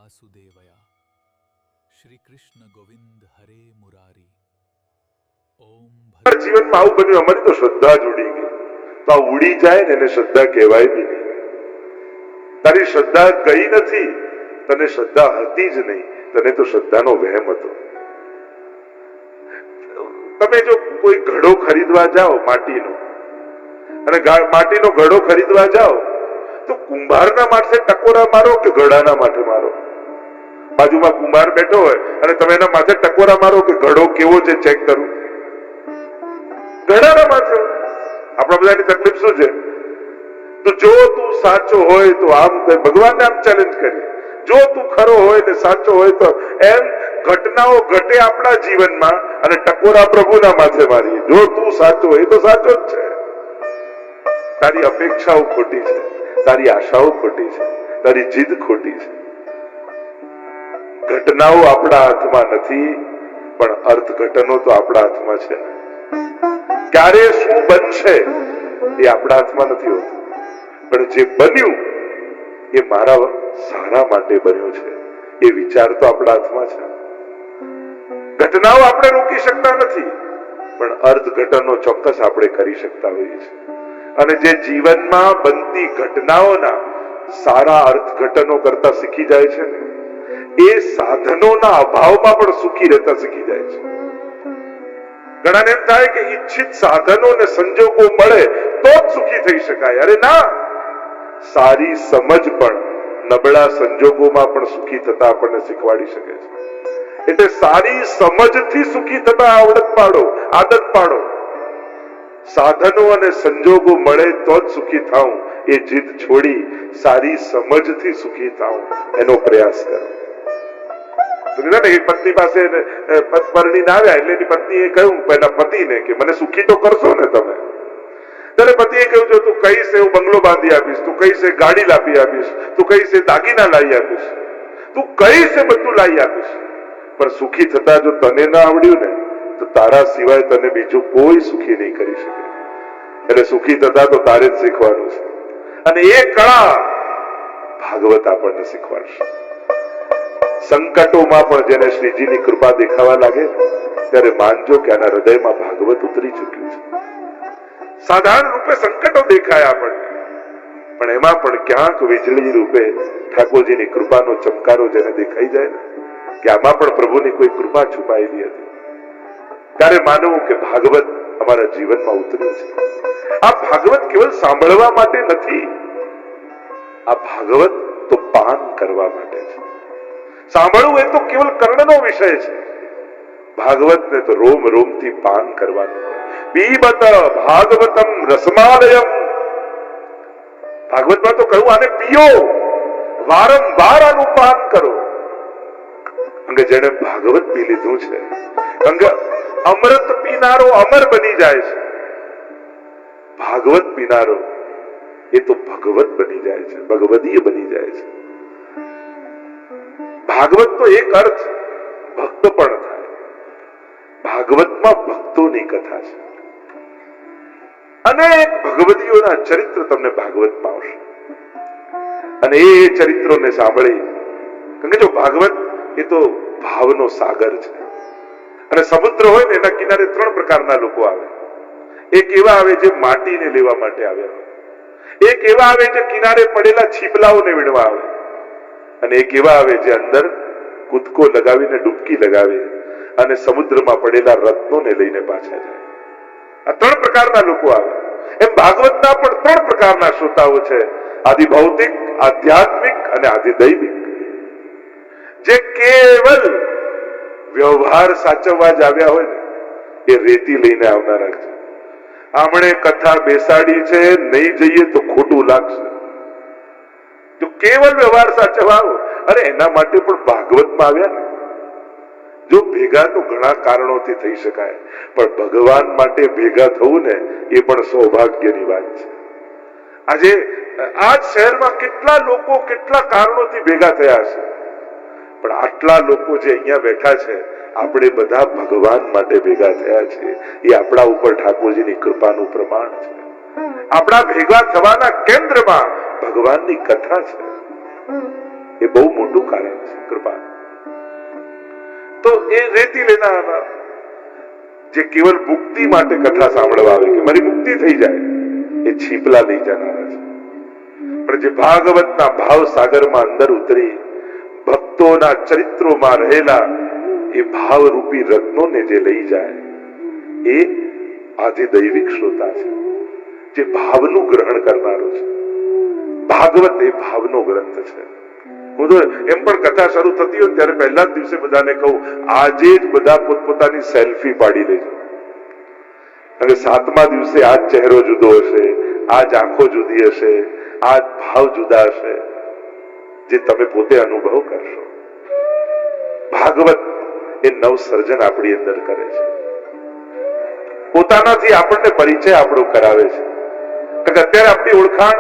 વાસુદેવયા શ્રી કૃષ્ણ ગોવિંદ હરે મુરારી ઓમ જીવનમાં આવું બન્યું, અમારી તો શ્રદ્ધા જ ઉડી ગઈ. તો આ ઉડી જાય ને એને શ્રદ્ધા કહેવાય બી નહીં. તારી શ્રદ્ધા ગઈ નથી, તને શ્રદ્ધા હતી જ નહીં, તને તો શ્રદ્ધાનો વહેમ હતો. તમે જો કોઈ ઘડો ખરીદવા જાઓ માટીનો, અને માટીનો ઘડો ખરીદવા જાઓ તો કુંભારના માથે ટકોરા મારો કે ઘડાના માથે મારો? બાજુમાં કુંભાર બેઠો હોય અને તમે એના માથે ટકોરા મારો કે ઘડો કેવો છે ચેક કરું? ઘડાના માથે. આપણા બધાની તકલીફ શું છે? તો જો તું સાચો હોય તો આમ ભગવાનને આમ ચેલેન્જ કરી, જો તું ખરો હોય ને સાચો હોય તો એમ ઘટનાઓ ઘટે આપણા જીવનમાં અને ટકોરા પ્રભુના માથે મારીએ. જો તું સાચો હોય તો સાચો જ છે. તારી અપેક્ષાઓ ખોટી છે, તારી આશાઓ ખોટી છે, તારી જીદ ખોટી છે. ઘટનાઓ આપણા હાથમાં નથી, પણ અર્થઘટનો તો આપણા હાથમાં છે. ક્યારે શું બનશે એ આપણા હાથમાં નથી હોતું, પણ જે બન્યું એ મારા સારા માટે બન્યું છે એ વિચાર તો આપણા હાથમાં છે. ઘટનાઓ આપણે રોકી શકતા નથી, પણ અર્થઘટનો ચોક્કસ આપણે કરી શકતા હોઈએ છીએ. અને જે જીવનમાં બનતી ઘટનાઓના સારા અર્થઘટનો કરતા શીખી જાય છે ને, એ સાધનોના અભાવમાં પણ સુખી રહેતા શીખી જાય છે. ઘણાને એમ થાય કે ઈચ્છિત સાધનો ને સંજોગો મળે તો જ સુખી થઈ શકાય. અરે ના, સારી સમજ પણ નબળા સંજોગોમાં પણ સુખી થતા આપણને શીખવાડી શકે છે. એટલે સારી સમજથી સુખી થતા આવડત પાડો, આદત પાડો. સાધનો અને સંજોગો મળે તો જ સુખી થાઉં એ જીદ છોડી સારી સમજથી સુખી થાઉં એનો પ્રયાસ કરો. પત્ની પાસે પરણીને આવ્યા એટલે એની પત્નીએ કહ્યું એના પતિને કે મને સુખી તો કરશો ને તમે? ત્યારે પતિએ કહ્યું જો તું કહીશ એવું બંગલો બાંધી આપીશ, તું કહીશ ગાડી લાવી આપીશ, તું કહીશ દાગીના લાવી આપીશ, તું કહીશ બધું લાવી આપીશ, પણ સુખી થતા જો તને ના આવડ્યું ને તો તારા સિવાય તને બીજું કોઈ સુખી નહીં કરી શકે. એટલે સુખી થતા તો તારે જ શીખવાનું છે. અને એ કળા ભાગવત આપણને શીખવાડશે. સંકટોમાં પણ જેને શ્રીજીની કૃપા દેખાવા લાગે ત્યારે માનજો કે આના હૃદયમાં ભાગવત ઉતરી ચૂક્યું છે. સાધારણ રૂપે સંકટો દેખાય આપણને, પણ એમાં પણ ક્યાંક વીજળી રૂપે ઠાકોરજીની કૃપાનો ચમકારો જેને દેખાઈ જાય ને કે આમાં પણ પ્રભુની કોઈ કૃપા છુપાયેલી હતી, ત્યારે માનવું કે ભાગવત અમારા જીવનમાં ઉતર્યું છે. આ ભાગવત કેવલ સાંભળવા માટે નથી, આ ભાગવત તો પાન કરવા માટે છે. સાંભળવું એ તો કેવલ કર્ણનો વિષય છે, ભાગવતને તો રોમ રોમથી પાન કરવાનું. પીબત ભાગવતમ રસમાલયમ. ભાગવતમાં તો કહ્યું આને પીઓ, વારંવાર આનું પાન કરો. અંગે જેને ભાગવત પી લીધું છે, અંગે અમૃત પીનારો અમર બની જાય છે. ભાગવત પીનારો એ તો ભગવત બની જાય છે, ભગવદીય બની જાય છે. ભાગવત તો એક અર્થ ભક્ત પણ થાય. ભાગવતમાં ભક્તોની કથા છે. અનેક ભગવદીઓના ચરિત્ર તમને ભાગવતમાં આવશે. અને એ ચરિત્રોને સાંભળી, કારણ કે જો ભાગવત એ તો ભાવનો સાગર છે. અને સમુદ્ર હોય ને એના કિનારે ત્રણ પ્રકારના લોકો આવે. એક એવા આવે જે માટીને લેવા માટે આવ્યા હોય, એક એવા આવે જે કિનારે પડેલા છીપલાઓને વીણવા આવે, અને એક એવા આવે જે અંદર કૂદકો લગાવીને ડૂબકી લગાવે અને સમુદ્રમાં પડેલા રત્નોને લઈને પાછા જાય. આ ત્રણ પ્રકારના લોકો આવે. એમ ભાગવતના પણ ત્રણ પ્રકારના શ્રોતાઓ છે, આદિ ભૌતિક, આધ્યાત્મિક અને આદિ દૈવિક. જે કેવલ વ્યવહાર સાચવવા જ આવ્યા હોય ને એ રેતી લઈને આવનારા છે. આમણે કથા બેસાડી છે, નહીં જઈએ તો ખોટું લાગશે. જો કેવલ વ્યવહાર સાચવવા આવો, અરે એના માટે પણ ભાગવતમાં આવ્યા ને. જો ભેગા તો ઘણા કારણોથી થઈ શકાય, પણ ભગવાન માટે ભેગા થવું ને એ પણ સૌભાગ્યની વાત છે. આજે આ શહેરમાં કેટલા લોકો કેટલા કારણોથી ભેગા થયા છે, પણ આટલા લોકો જે અહીંયા બેઠા છે, આપણે બધા ભગવાન માટે ભેગા થયા છે. એ આપણા ઉપર ઠાકોરજીની કૃપાનું પ્રમાણ છે. આપણા ભેગા થવાના કેન્દ્રમાં ભગવાનની કથા છે. એ બહુ મોટું કારણ છે કૃપા. તો એ રેતી લેનારા જે કેવલ મુક્તિ માટે કથા સાંભળવા આવે કે મારી મુક્તિ થઈ જાય, એ છીપલા લઈ જનારા છે. પણ જે ભાગવતના ભાવ સાગરમાં અંદર ઉતરી ભક્તોના ચરિત્રોમાં રહેલા એ ભાવરૂપી રત્નોને જે લઈ જાય, એ આધિદૈવિક શ્રોતા છે, જે ભાવનું ગ્રહણ કરનારો છે. ભાગવત એ ભાવનો ગ્રંથ છે. હું તો એમ પણ કથા શરૂ થતી હોય ત્યારે પહેલા જ દિવસે બધાને કહું, આજે જ બધા પોતપોતાની સેલ્ફી પાડી લેજો. અને 7મા દિવસે આ ચહેરો જુદો હશે, આ આંખો જુદી હશે, આ ભાવ જુદા હશે, જે તમે પોતે અનુભવ કરશો. ભાગવત એ નવસર્જન આપણી અંદર કરે છે. પોતાનાથી આપણને પરિચય આપણો કરાવે છે. કારણ કે અત્યારે આપણી ઓળખાણ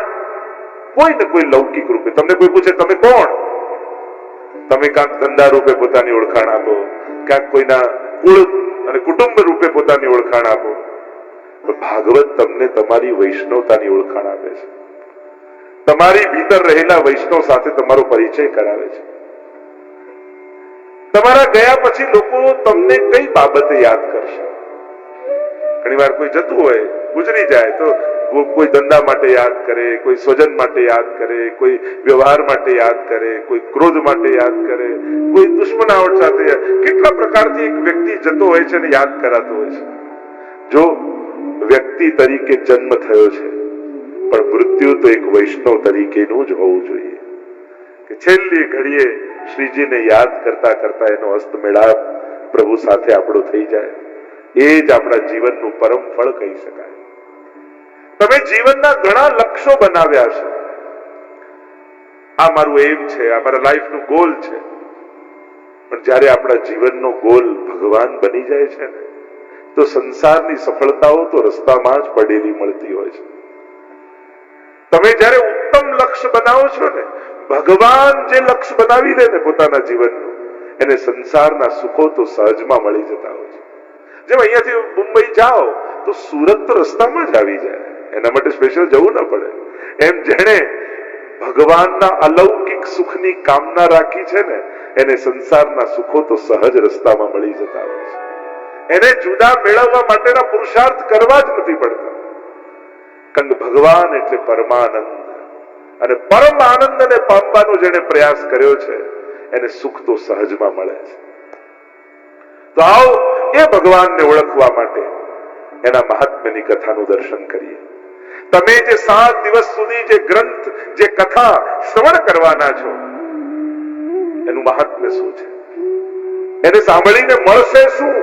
કોઈ ને કોઈ લૌકિક રૂપે, તમને કોઈ પૂછે તમે કોણ, તમે ક્યાંક ધંધા રૂપે પોતાની ઓળખાણ આપો, ક્યાંક કોઈના કુળ અને કુટુંબ રૂપે પોતાની ઓળખાણ આપો. ભાગવત તમને તમારી વૈષ્ણવતાની ઓળખાણ આપે છે. તમારી ભીતર રહેલા વૈષ્ણવ સાથે તમારો પરિચય કરાવે છે. તમારા ગયા પછી લોકો તમને કઈ બાબતે યાદ કરશે? ઘણી વાર કોઈ જતું હોય, ગુજરી જાય, તો કોઈ ધંધા માટે યાદ કરે, કોઈ સ્વજન માટે યાદ કરે, કોઈ વ્યવહાર માટે યાદ કરે, કોઈ ક્રોધ માટે યાદ કરે, કોઈ દુશ્મનાવટ સાથે, કેટલા પ્રકારથી એક વ્યક્તિ જતો હોય છે અને યાદ કરાતો હોય છે. જો વ્યક્તિ તરીકે જન્મ થયો છે, પણ મૃત્યુ તો એક વૈષ્ણવ તરીકેનું જ હોવું જોઈએ કે છેલ્લી ઘડીએ શ્રીજીને યાદ કરતા કરતા એનો હસ્તમેળાપ પ્રભુ સાથે આપણો થઈ જાય. એ જ આપણા જીવનનું પરમ ફળ કહી શકાય. તમે જીવનના ઘણા લક્ષ્યો બનાવ્યા છે, આ મારું એમ છે, આ મારા લાઈફનું ગોલ છે, પણ જ્યારે આપણા જીવનનો ગોલ ભગવાન બની જાય છે ને, તો સંસારની સફળતાઓ તો રસ્તામાં જ પડેલી મળતી હોય છે. તમે જ્યારે ઉત્તમ લક્ષ્ય બનાવો છો ને, ભગવાન જે લક્ષ્ય બનાવી લે ને પોતાના જીવનનું, એને સંસારના સુખો તો સહજમાં મળી જતા હોય છે. જેમ અહીંયાથી મુંબઈ જાઓ તો સુરત તો રસ્તામાં જ આવી જાય, એના માટે સ્પેશિયલ જવું ન પડે. એમ જેણે ભગવાનના અલૌકિક સુખની કામના રાખી છે ને, એને સંસારના સુખો તો સહજ રસ્તામાં મળી જતા હોય છે. એને જુદા મેળવવા માટેના પુરુષાર્થ કરવા જ નથી પડતા. કારણ કે ભગવાન એટલે પરમાનંદ, અને પરમ આનંદને પામવાનો જેને પ્રયાસ કર્યો છે, એને સુખ તો સહજમાં મળે છે. તો આવો એ ભગવાનને ઓળખવા માટે એના મહાત્મ્યની કથાનું દર્શન કરીએ. તમે જે 7 દિવસ સુધી જે ગ્રંથ, જે કથા શ્રવણ કરવાના છો, એનું મહાત્મ્ય શું છે, એને સાંભળીને મળશે શું?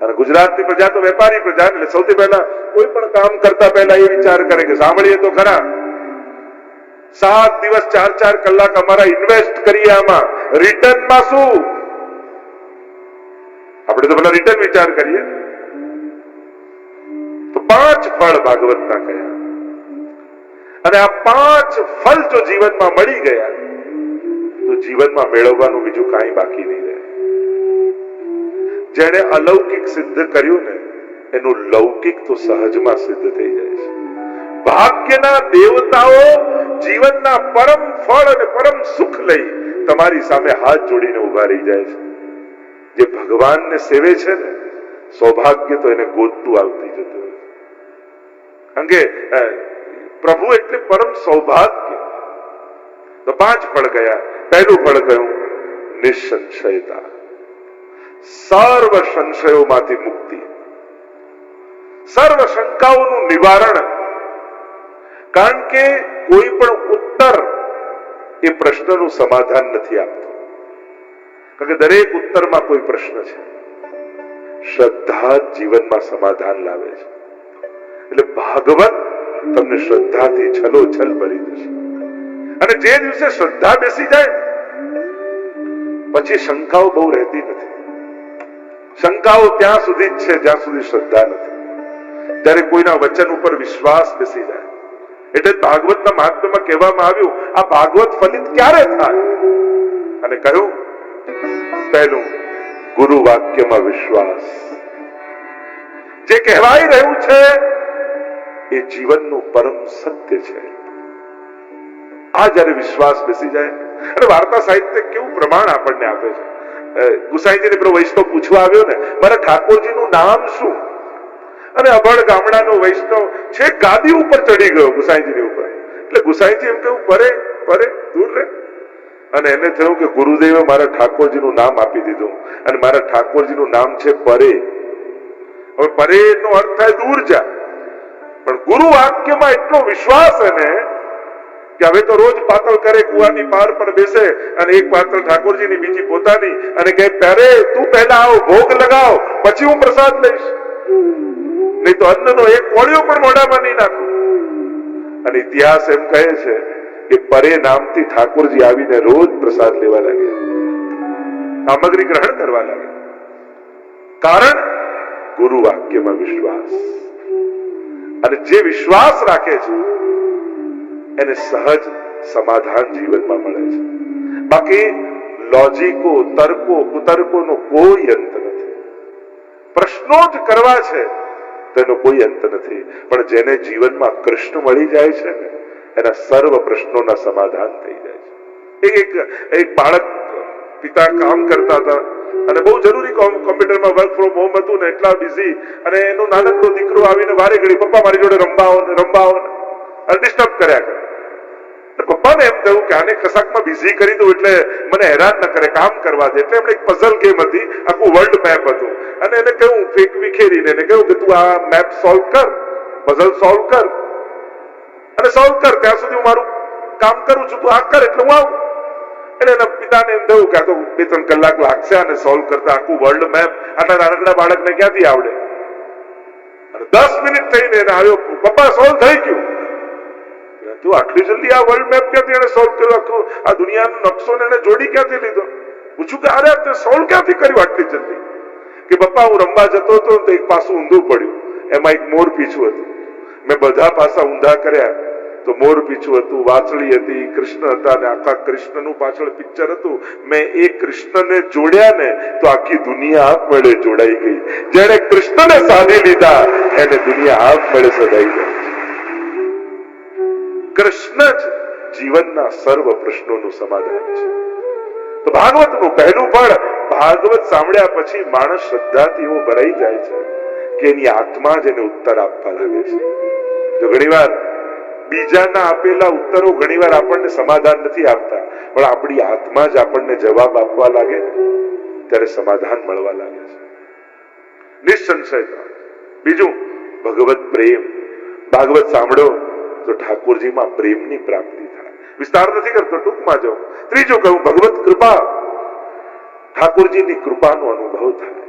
અને ગુજરાતની પ્રજા તો વેપારી પ્રજા, એટલે સૌથી પહેલા કોઈ પણ કામ કરતા પહેલા એ વિચાર કરે કે સાંભળીએ તો ખરા, 7 દિવસ 4-4 કલાક અમારા ઇન્વેસ્ટ કરીએ, આમાં રિટર્નમાં શું? આપણે તો પેલા રિટર્ન વિચાર કરીએ. તો 5 ફળ ભાગવતના કયા, અને આ 5 ફળ જો જીવનમાં મળી ગયા તો જીવનમાં મેળવવાનું બીજું કાંઈ બાકી નહીં રહે. જેણે અલૌકિક સિદ્ધ કર્યું ને, એનું લૌકિક તો સહજમાં સિદ્ધ થઈ જાય છે. ભાગ્યના દેવતાઓ જીવનના પરમ ફળ અને પરમ સુખ લઈ તમારી સામે હાથ જોડીને ઉભા રહી જાય છે. જે ભગવાનને સેવે છે ને, સૌભાગ્ય તો એને ગોતતું આવતી જતું હોય. કારણ કે પ્રભુ એટલે પરમ સૌભાગ્ય. તો 5 ફળ ગયા. પહેલું ફળ કયું? નિસંશયતા, સર્વ સંશયોમાંથી મુક્તિ, સર્વ શંકાઓનું નિવારણ. કારણ કે કોઈ પણ ઉત્તર એ પ્રશ્નનું સમાધાન નથી આપતો. કારણ કે દરેક ઉત્તરમાં કોઈ પ્રશ્ન છે. શ્રદ્ધા જીવનમાં સમાધાન લાવે છે. એટલે ભાગવત તમને શ્રદ્ધાથી છલોછલ ભરી દેશે. અને જે દિવસે શ્રદ્ધા બેસી જાય પછી શંકાઓ બહુ રહેતી નથી. શંકાઓ ત્યાં સુધી જ છે જ્યાં સુધી શ્રદ્ધા નથી. ત્યારે કોઈના વચન ઉપર વિશ્વાસ બેસી જાય. એટલે ભાગવતના મહાત્મ્યમાં કહેવામાં આવ્યું, આ ભાગવત ફલિત ક્યારે થાય? અને કહ્યું, પહેલું ગુરુ વાક્યમાં વિશ્વાસ. જે કહેવાય રહ્યું છે એ જીવનનું પરમ સત્ય છે. આ જયારે વિશ્વાસ બેસી જાય, અને વાર્તા સાહિત્ય કેવું પ્રમાણ આપણને આપે છે. ગુસાઈજીને પેલો વૈષ્ણવ પૂછવા આવ્યો ને, મારા ઠાકોરજીનું નામ શું? અને અભણ ગામડાનો વૈષ્ણવ છે ગાદી ઉપર ચડી ગયો ગુસાઈજીની ઉપર. એટલે ગુસાઈજી એમ કહ્યું, પરે પરે દૂર રહે. અને એને થયું કે ગુરુદેવે મારા ઠાકોરજીનું નામ આપી દીધું, અને મારા ઠાકોરજીનું નામ છે પરે. હવે પરે નો અર્થ થાય દૂર જા, પણ ગુરુ વાક્યમાં એટલો વિશ્વાસ એને કે હવે તો રોજ પાતળ કરે, કુવાની પાર પર બેસે, અને એક પાતળ ઠાકોરજીની, બીજી પોતાની, અને કહે પરે તું પહેલા આવ, ભોગ લગાવ, પછી હું પ્રસાદ લઈશ, નહીં તો અન્નનો એક કોળિયો પણ મોઢામાં નહીં નાખું. અને ઇતિહાસ એમ કહે છે કે પરે નામથી ઠાકોરજી આવીને રોજ પ્રસાદ લેવા લાગ્યા, સામગ્રી ગ્રહણ કરવા લાગ્યા. કારણ ગુરુ વાક્યમાં વિશ્વાસ. અને જે વિશ્વાસ રાખે છે એને સહજ સમાધાન જીવનમાં મળે છે. બાકી લોજિકો, તર્કો, કુતર્કોનો કોઈ અંત નથી. પ્રશ્નો જ કરવા છે તેનો કોઈ અંત નથી. પણ જેને જીવનમાં કૃષ્ણ મળી જાય છે ને, એના સર્વ પ્રશ્નોના સમાધાન થઈ જાય છે. એક બાળક, પિતા કામ કરતા હતા અને બહુ જરૂરી કોમ્પ્યુટરમાં વર્ક ફ્રોમ હોમ હતું ને, એટલા બિઝી, અને એનો નાનકડો દીકરો આવીને વારે ઘડી પપ્પા મારી જોડે રમવાઓ ને ડિસ્ટર્બ કર્યા કરે. પપ્પાને એમ થયું કે આને કશાકમાં બિઝી કરી દઉં એટલે મને હેરાન ન કરે, કામ કરવા દે. એટલે એમણે એક પઝલ ગેમ હતી, આખું વર્લ્ડ મેપ હતું, અને એને કહ્યું વિખેરીને એને કહ્યું કે તું આ મેપ સોલ્વ કર, પઝલ સોલ્વ કર, અને સોલ્વ કર ત્યાં સુધી હું મારું કામ કરું છું, તું આ કર એટલે હું આવું. એટલે એના પિતાને એમ થયું કે આ તો 2-3 કલાક લાગશે આને સોલ્વ કરતા, આખું વર્લ્ડ મેપ આટલા નાનકડા બાળકને ક્યાંથી આવડે? અને 10 મિનિટ થઈને એને આવ્યો, પપ્પા સોલ્વ થઈ ગયું. તું આટલી જલ્દી આ વર્લ્ડ મેપ ક્યાંથી એને સોલ્વ કર્યો? આખું આ દુનિયાનો નકશો એને જોડી ક્યાંથી લીધો? પૂછું કે અરે તે સોલ્વ ક્યાંથી કર્યું આટલી જલ્દી? કે પપ્પા હું રમવા જતો હતો તો એક પાસું ઊંધું પડ્યું, એમાં એક મોર પીછું હતું. મેં બધા પાસા ઊંધા કર્યા તો મોર પીછું હતું, વાછળી હતી, કૃષ્ણ હતા, અને આખા કૃષ્ણનું પાછળ પિક્ચર હતું. મેં એ કૃષ્ણને જોડ્યા ને તો આખી દુનિયા આપમેળે જોડાઈ ગઈ. જેને કૃષ્ણને સાધી લીધા એને દુનિયા આપમેળે સદાઈ ગઈ. કૃષ્ણ જ જીવનના સર્વ પ્રશ્નોનું સમાધાન છે. તો ભાગવતનું પહેલું ફળ, ભાગવત સાંભળ્યા પછી માણસ શ્રદ્ધાથી એવો ભરાઈ જાય છે કે એની આત્મા જ એને ઉત્તર આપવા લાગે છે. તો ઘણીવાર બીજાના આપેલા ઉત્તરો ઘણીવાર આપણને સમાધાન નથી આપતા, પણ આપણી આત્મા જ આપણને જવાબ આપવા લાગે ને ત્યારે સમાધાન મળવા લાગે છે, નિસંશય. બીજું, ભગવત પ્રેમ. ભાગવત સાંભળો તો ઠાકોરજીમાં પ્રેમની પ્રાપ્તિ થાય. વિસ્તાર નથી કરતો, ટૂંકમાં જાઉં. ત્રીજું કહું, ભગવત કૃપા. ઠાકોરજીની કૃપાનો અનુભવ થાય.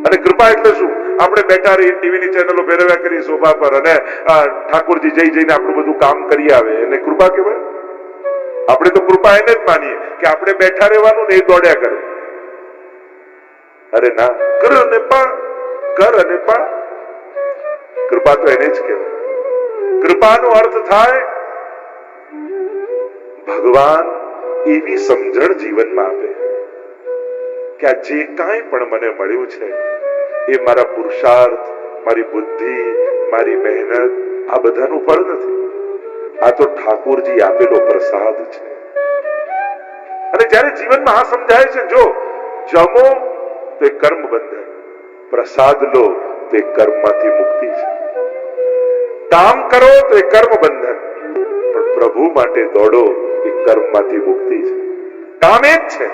અને કૃપા એટલે શું? આપણે બેઠા રહી ટીવીની ચેનલો ફેરવ્યા કરી સોફા પર, અને ઠાકોરજી જઈને આપણું બધું કામ કરી આવે, એને કૃપા કહેવાય? આપણે તો કૃપા એને જ માનીએ કે આપણે બેઠા રહેવાનું ને એ દોડ્યા કરે. અરે ના, કર અને પા, કર અને પા. કૃપા તો એને જ કહેવાય. કૃપાનો અર્થ થાય ભગવાન એવી સમજણ જીવનમાં આપે કે આ જે કાંઈ પણ મને મળ્યું છે એ મારા પુરુષાર્થ, મારી બુદ્ધિ, મારી મહેનત, આ બધાનું ફળ નથી. આ તો ઠાકોરજી આપેલો પ્રસાદ છે. અને જ્યારે જીવનમાં આ સમજાય છે, જો જમો તો એ કર્મ બંધન, પ્રસાદ લો તો એ કર્મમાંથી મુક્તિ છે. કામ કરો તો એ કર્મ બંધન, પણ પ્રભુ માટે દોડો એ કર્મમાંથી મુક્તિ છે. કામ એ જ છે,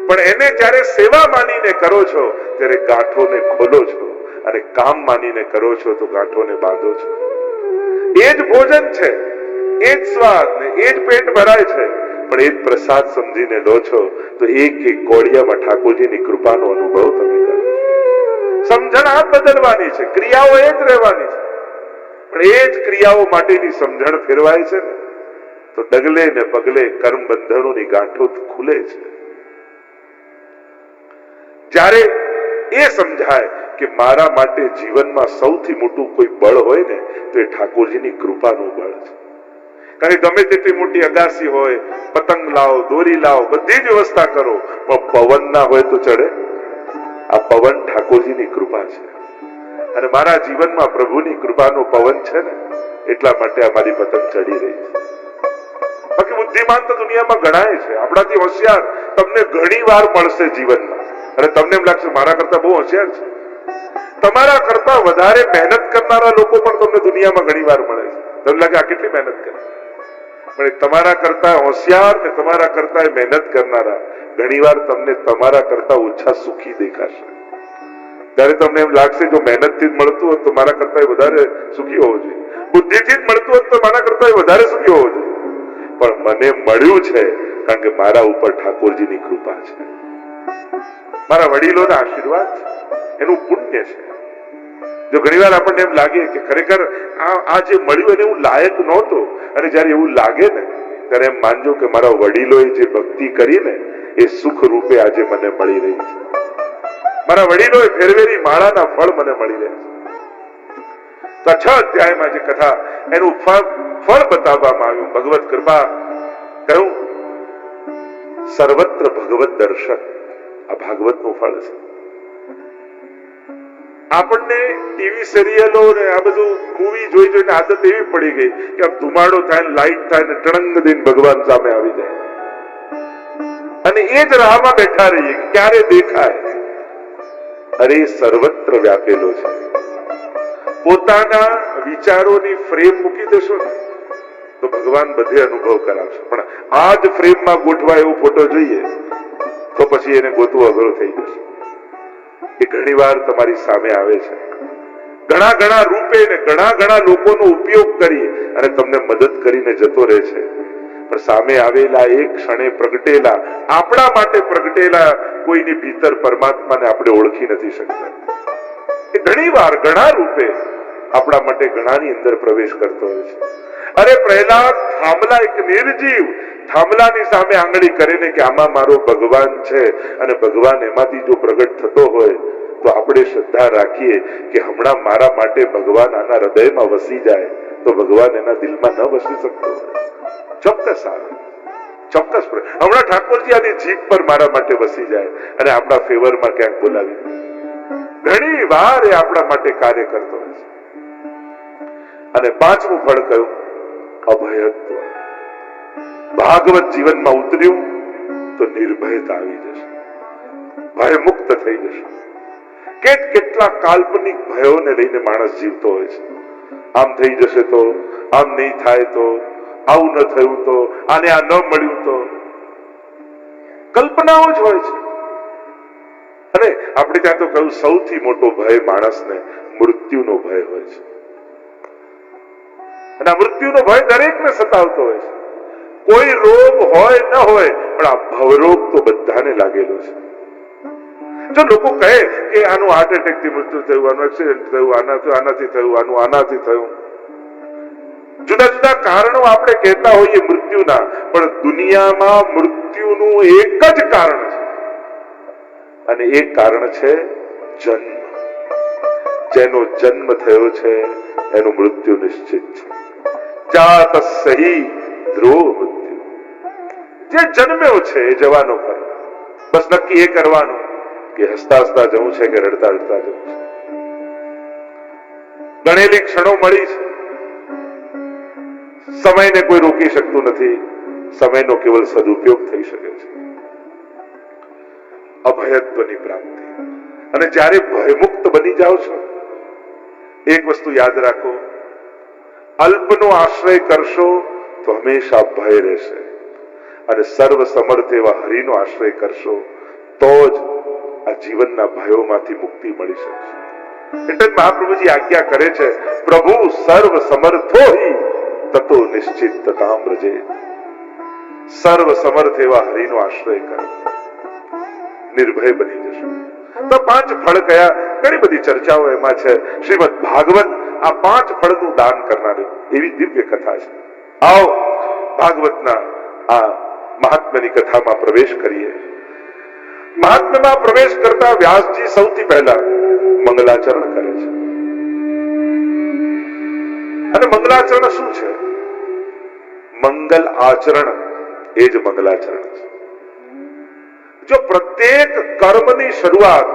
પણ એને જ્યારે સેવા માનીને કરો છો ત્યારે ગાંઠોને ખોલો છો, અને કામ માનીને કરો છો તો ગાંઠોને બાંધો છો. એ જ ભોજન છે, એ જ સ્વાદ ને એ જ પેટ ભરાય છે, પણ એ જ પ્રસાદ સમજીને લો છો તો એક એક કોડિયામાં ઠાકોરજીની કૃપાનો અનુભવ તમે કરો. સમજણ આ બદલવાની છે, ક્રિયાઓ એ જ રહેવાની છે, પણ એ જ ક્રિયાઓ માટેની સમજણ ફેરવાય છે ને તો ડગલે ને પગલે કર્મ બંધનોની ગાંઠો ખુલે છે. જ્યારે એ સમજાય કે મારા માટે જીવનમાં સૌથી મોટું કોઈ બળ હોય ને તો એ ઠાકોરજીની કૃપાનું બળ છે. કારણ કે ગમે તેટલી મોટી અગાસી હોય, પતંગ લાવો, દોરી લાવો, બધી જ વ્યવસ્થા કરો, પણ પવન ના હોય તો ચડે? આ પવન ઠાકોરજીની કૃપા છે. અને મારા જીવનમાં પ્રભુની કૃપાનો પવન છે ને એટલા માટે અમારી પતંગ ચડી રહી છે. બાકી બુદ્ધિમાન તો દુનિયામાં ગણાય છે, આપણાથી હોશિયાર તમને ઘણી વાર મળશે જીવનમાં, અને તમને એમ લાગશે મારા કરતા બહુ હોશિયાર છે. તમારા કરતા વધારે મહેનત કરનારા લોકો પણ તમને દુનિયામાં ઘણી વાર મળે છે. તમને લાગે આ કેટલી મહેનત કરે, પણ તમારા કરતા હોશિયાર ને તમારા કરતા મહેનત કરનારા ઘણી વાર તમને તમારા કરતા ઓછા સુખી દેખાશે. ત્યારે તમને એમ લાગશે જો મહેનતથી જ મળતું હોત તો મારા કરતા વધારે સુખી હોવો જોઈએ, બુદ્ધિથી જ મળતું હોત તો મારા કરતા વધારે સુખી હોવો જોઈએ. પણ મને મળ્યું છે કારણ કે મારા ઉપર ઠાકોરજીની કૃપા છે, મારા વડીલોના આશીર્વાદ છે, એનું પુણ્ય છે. જો ઘણીવાર આપણને એમ લાગે કે ખરેખર આ જે મળ્યું એને હું લાયક નહોતો, અને જ્યારે એવું લાગે ને ત્યારે એમ માનજો કે મારા વડીલોએ જે ભક્તિ કરી ને એ સુખ રૂપે આજે મને મળી રહી છે. મારા વડીલોએ ફેરવેલી માળાના ફળ મને મળી રહ્યા છે. તો 6 અધ્યાયમાં જે કથા એનું ફળ બતાવવામાં આવ્યું. ભગવત કૃપા કહ્યું સર્વત્ર ભગવત દર્શન, આ ભાગવતનું ફળ છે. આપણને ટીવી સિરિયલો ને આ બધું મૂવી જોઈ જોઈને આદત એવી પડી ગઈ કે આમ ધુમાડો થાય, લાઈટ થાય ને ટણંગ દઈને ભગવાન સામે આવી જાય, અને એ જ રાહમાં બેઠા રહીએ કે ક્યારે દેખાય. અરે સર્વત્ર વ્યાપેલો છે. પોતાના વિચારોની ફ્રેમ મૂકી દેશો ને તો ભગવાન બધે અનુભવ કરાવશે, પણ આ જ ફ્રેમમાં ગોઠવા એવો ફોટો જોઈએ તો પછી એને ગોતવું અઘરું થઈ જશે. એ ઘણી વાર તમારી સામે આવે છે, ઘણા રૂપે ને ઘણા લોકોનો ઉપયોગ કરી અને તમને મદદ કરીને જતો રહે છે. પણ સામે આવેલા એક ક્ષણે પ્રગટેલા, આપણા માટે પ્રગટેલા કોઈની ભીતર પરમાત્માને આપણે ઓળખી નથી શકતા. એ ઘણી વાર ઘણા રૂપે આપણા માટે ઘણાની અંદર પ્રવેશ કરતો હોય છે. અરે પ્રહલાદ થાંભલા, એક નિર્જીવ થાંભલાની સામે આંગળી કરીને કે આમાં મારો ભગવાન છે, અને ભગવાન એમાંથી જો પ્રગટ થતો હોય તો આપણે શ્રદ્ધા રાખીએ કે હમણાં મારા માટે ભગવાન આના હૃદયમાં વસી જાય તો ભગવાન એના દિલમાં ન વસી શકતો હોય. ચોક્કસ આવે, ચોક્કસ. હમણાં ઠાકોરજી આની જીભ પર મારા માટે વસી જાય અને આપણા ફેવરમાં ક્યાંક બોલાવી, ઘણી વાર એ આપણા માટે કાર્ય કરતો હોય છે. અને 5મું ફળ કયું? અભયત્વ. ભાગવત જીવનમાં ઉતર્યું તો નિર્ભયતા આવી જશે, ભય મુક્ત થઈ જશે. કેટલા કાલ્પનિક ભયોને લઈને માણસ જીવતો હોય છે. આમ થઈ જશે તો, આમ નહીં થાય તો, આવું ન થયું તો, આને આ ન મળ્યું તો, કલ્પનાઓ જ હોય છે. અને આપણે ત્યાં તો કહ્યું સૌથી મોટો ભય માણસને મૃત્યુનો ભય હોય છે. અને આ મૃત્યુનો ભય દરેકને સતાવતો હોય છે. કોઈ રોગ હોય ન હોય, પણ આ ભવરોગ તો બધાને લાગેલો છે. જો લોકો કહે કે આનું હાર્ટ એટેક થી મૃત્યુ થયું, આનું એક્સિડન્ટ થયું, આનાથી થયું, આનું આનાથી થયું, જુદા જુદા કારણો આપણે કહેતા હોઈએ મૃત્યુના, પણ દુનિયામાં મૃત્યુનું એક જ કારણ છે, અને એ કારણ છે જન્મ. જેનો જન્મ થયો છે એનું મૃત્યુ નિશ્ચિત છે. જાતસ્સહી ધ્રુવ મૃત્યુ. જે જન્મ્યો છે એ જવાનો ખરો, બસ નક્કી એ કરવાનું કે હસતા હસતા જવું છે કે રડતા રડતા જવું છે. ગણેલી ક્ષણો મળી છે. સમયને કોઈ રોકી શકતું નથી, સમયનો કેવલ સદુપયોગ થઈ શકે છે. અભયત્વની પ્રાપ્તિ. અને જ્યારે ભયમુક્ત બની જાઓ છો, એક વસ્તુ યાદ રાખો, અલ્પનો આશ્રય કરશો તો હંમેશા ભય રહેશે, અને સર્વ સમર્થ એવા હરિનો આશ્રય કરશો તો જ આ જીવનના ભયોમાંથી મુક્તિ મળી શકશે. એટલે મહાપ્રભુજી આજ્ઞા કરે છે, પ્રભુ સર્વ સમર્થો હિ તતો નિશ્ચિતતામ વ્રજે. સર્વ સમર્થ એવા હરિનો આશ્રય કરો, નિર્ભય બની જશો. તો 5 ફળ કયા? ઘણી બધી ચર્ચાઓ એમાં છે. શ્રીમદ ભાગવત આ 5 ફળનું દાન કરનારી એવી દિવ્ય કથા છે. આવો ભાગવતના આ મહાત્મ્યની કથામાં પ્રવેશ કરીએ. મહાત્મ્યમાં પ્રવેશ કરતા વ્યાસજી સૌથી પહેલા મંગલાચરણ કરે છે. અને મંગલાચરણ શું છે? મંગલ આચરણ એ જ મંગલાચરણ છે. જો પ્રત્યેક કર્મની શરૂઆત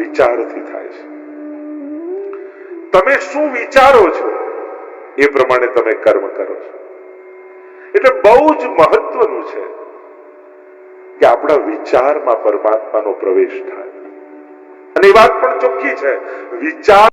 વિચારથી થાય છે. તમે શું વિચારો છો એ પ્રમાણે તમે કર્મ કરો છો. એટલે બહુ જ મહત્વનું છે કે આપણા વિચારમાં પરમાત્માનો પ્રવેશ થાય. અને એ વાત પણ ચોખ્ખી છે, વિચાર